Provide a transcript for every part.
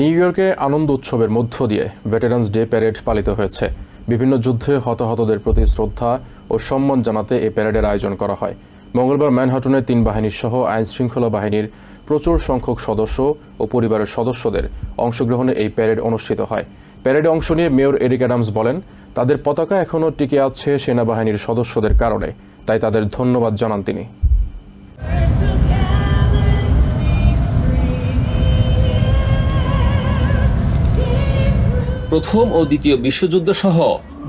New ইয়র্কে আনন্দ উৎসবের মধ্য দিয়ে ভেটেরান্স ডে প্যারেড পালিত হয়েছে। বিভিন্ন যুদ্ধে হতাহতদের প্রতি শ্রদ্ধা ও সম্মান জানাতে এই প্যারেডের আয়োজন করা হয়। মঙ্গলবার ম্যানহাটনে 3 বাহিনীর সহ আইনশৃঙ্খলা বাহিনীর প্রচুর সংখ্যক সদস্য ও পরিবারের সদস্যদের অংশগ্রহণে এই প্যারেড অনুষ্ঠিত হয়। প্যারেডে অংশ নিয়ে মেয়র এরিক অ্যাডামস বলেন, তাদের পতাকা এখনও টিকে আছে সেনাবাহিনীর সদস্যদের কারণে, তাই তাদের ধন্যবাদ জানান তিনি। প্রথম ও দ্বিতীয় বিশ্বযুদ্ধ সহ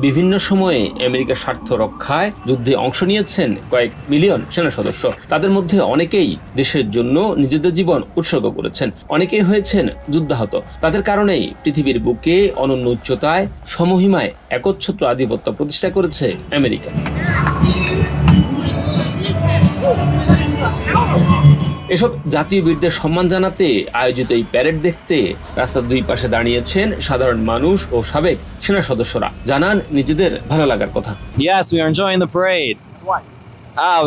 বিভিন্ন সময়ে আমেরিকার স্বার্থ রক্ষায় যুদ্ধে অংশ নিয়েছেন কয়েক মিলিয়ন সেনা সদস্য। তাদের মধ্যে অনেকেই দেশের জন্য নিজেদের জীবন উৎসর্গ করেছেন, অনেকেই হয়েছেন যুদ্ধাহত। তাদের কারণেই পৃথিবীর বুকে অনন্য উচ্চতায় সমহিমায় একচ্ছত্র আধিপত্য প্রতিষ্ঠা করেছে আমেরিকা। এসব জাতীয় বীরদের সম্মান জানাতে আয়োজিত এই প্যারেড দেখতে রাস্তার দুই পাশে দাঁড়িয়েছেন সাধারণ মানুষ ও সাবেক সেনা সদস্যরা। জানান নিজেদের ভালো লাগার কথা। Yes, we are enjoying the parade. Why?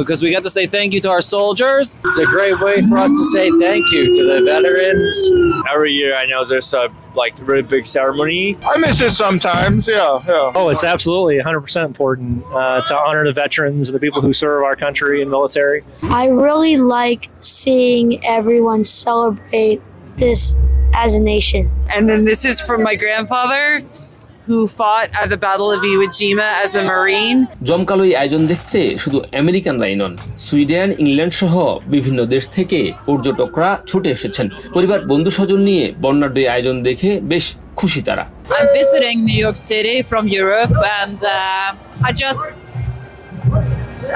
Because we get to say thank you to our soldiers. It's a great way for us to say thank you to the veterans. Every year I know there's a really big ceremony. I miss it sometimes, yeah. Oh, it's absolutely 100% important to honor the veterans and the people who serve our country and military. I really like seeing everyone celebrate this as a nation. And then this is from my grandfather, who fought at the Battle of Iwo Jima as a Marine. জমকালো এই আয়োজন দেখতে শুধু আমেরিকানরাই নন, Sweden, England সহ বিভিন্ন দেশ থেকে পর্যটকরা ছুটে এসেছেন। পরিবার বন্ধু স্বজন নিয়ে বর্ণাঢ্য এই আয়োজন দেখে বেশ খুশি তারা। I'm visiting New York City from Europe and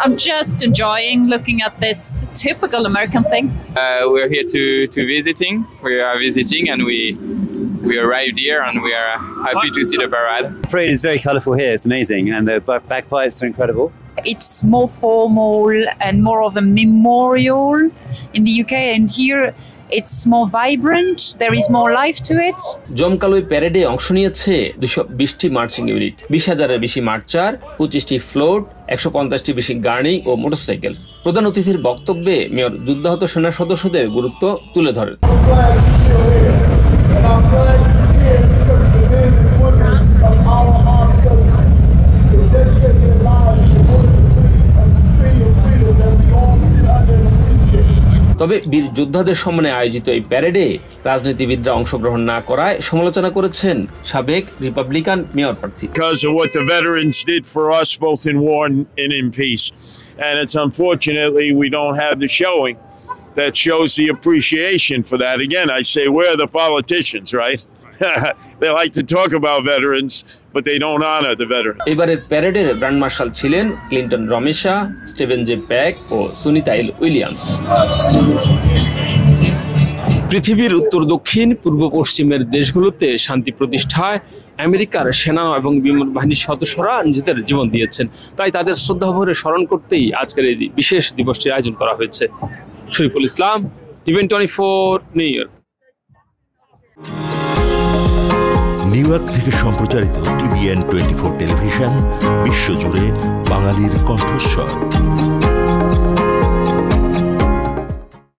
I'm just enjoying looking at this typical American thing. We're here to visiting. We are visiting and we arrived here and we are happy to see the parade. The parade is very colourful here, it's amazing, and the bagpipes are incredible. It's more formal and more of a memorial in the UK, and here it's more vibrant, there is more life to it. জমকালো এই প্যারেডে অংশ নিয়েছে 220টি marching unit, 20,000-এর বেশি মার্চার, 25টি float, 150টি বেশি গাড়ি ও motorcycle. প্রধান অতিথির বক্তব্যে মেয়র যুদ্ধাহত সেনা সদস্যদের গুরুত্ব তুলে ধরেন। তবে বীর যোদ্ধাদের সম্মানে আয়োজিত এই প্যারেডে রাজনীতিবিদরা অংশগ্রহণ না করায় সমালোচনা করেছেন সাবেক রিপাবলিকান মেয়র প্রার্থী। Because of what the veterans did for us both in war and in peace. And it's unfortunately we don't have the showing that shows the appreciation for that. Again, I say we're the politicians, right? They like to talk about veterans, but they don't honor the veterans. এবারের প্যারেডের brand martial ছিলেন Clinton রমেশা, Steven J pack ও সুনিতা এল Williams. পৃথিবীর উত্তর দক্ষিণ পূর্ব পশ্চিমের দেশগুলোতে শান্তি প্রতিষ্ঠায় আমেরিকার সেনা এবং বিমান বাহিনীর সদস্যরা নিজেদের জীবন দিয়েছেন। তাই তাদের শ্রদ্ধাভরে স্মরণ করতেই আজকের এই বিশেষ দিবসটির আয়োজন করা হয়েছে। Shariful Islam, টিভেন 24, new York. New York থেকে সম্প্রচারিত TVN 24 টেলিভিশন বিশ্বজুড়ে বাঙালির কণ্ঠস্বর।